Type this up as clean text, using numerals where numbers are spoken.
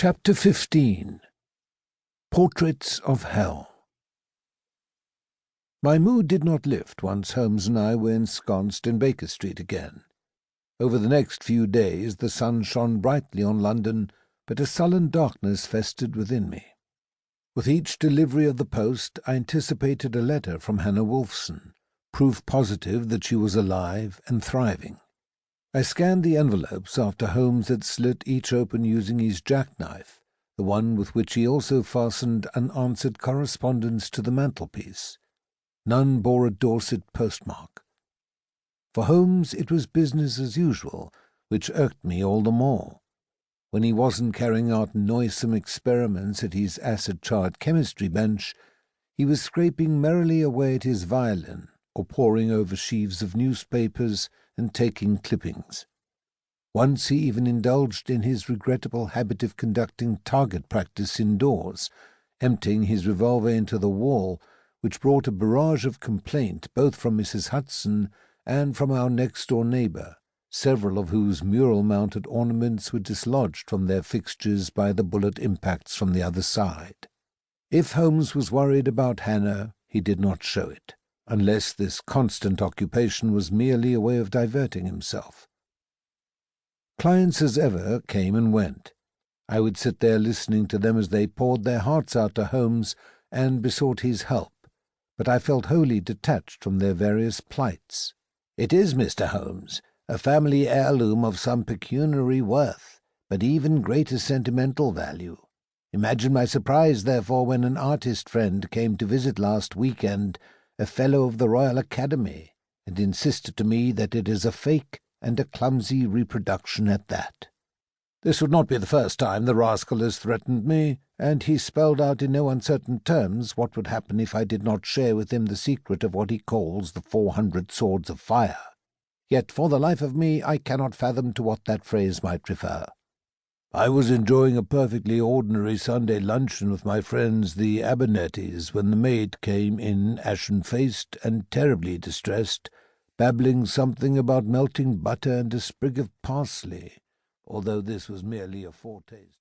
Chapter 15. Portraits of Hell. My mood did not lift once Holmes and I were ensconced in Baker Street again. Over the next few days the sun shone brightly on London, but a sullen darkness festered within me. With each delivery of the post I anticipated a letter from Hannah Woolfson, proof positive that she was alive and thriving. I scanned the envelopes after Holmes had slit each open using his jackknife, the one with which he also fastened unanswered correspondence to the mantelpiece. None bore a Dorset postmark. For Holmes it was business as usual, which irked me all the more. When he wasn't carrying out noisome experiments at his acid-charred chemistry bench, he was scraping merrily away at his violin, or poring over sheaves of newspapers and taking clippings. Once he even indulged in his regrettable habit of conducting target practice indoors, emptying his revolver into the wall, which brought a barrage of complaint both from Mrs. Hudson and from our next-door neighbour, several of whose mural-mounted ornaments were dislodged from their fixtures by the bullet impacts from the other side. If Holmes was worried about Hannah, he did not show it, unless this constant occupation was merely a way of diverting himself. Clients as ever came and went. I would sit there listening to them as they poured their hearts out to Holmes and besought his help, but I felt wholly detached from their various plights. "It is, Mr. Holmes, a family heirloom of some pecuniary worth, but even greater sentimental value. Imagine my surprise, therefore, when an artist friend came to visit last week-end, a Fellow of the Royal Academy, and insisted to me that it is a fake and a clumsy reproduction at that. This would not be the first time the rascal has threatened me, and he spelled out in no uncertain terms what would happen if I did not share with him the secret of what he calls the 400 Swords of Fire. Yet for the life of me I cannot fathom to what that phrase might refer. I was enjoying a perfectly ordinary Sunday luncheon with my friends the Abernethys when the maid came in ashen-faced and terribly distressed, babbling something about melting butter and a sprig of parsley, although this was merely a foretaste.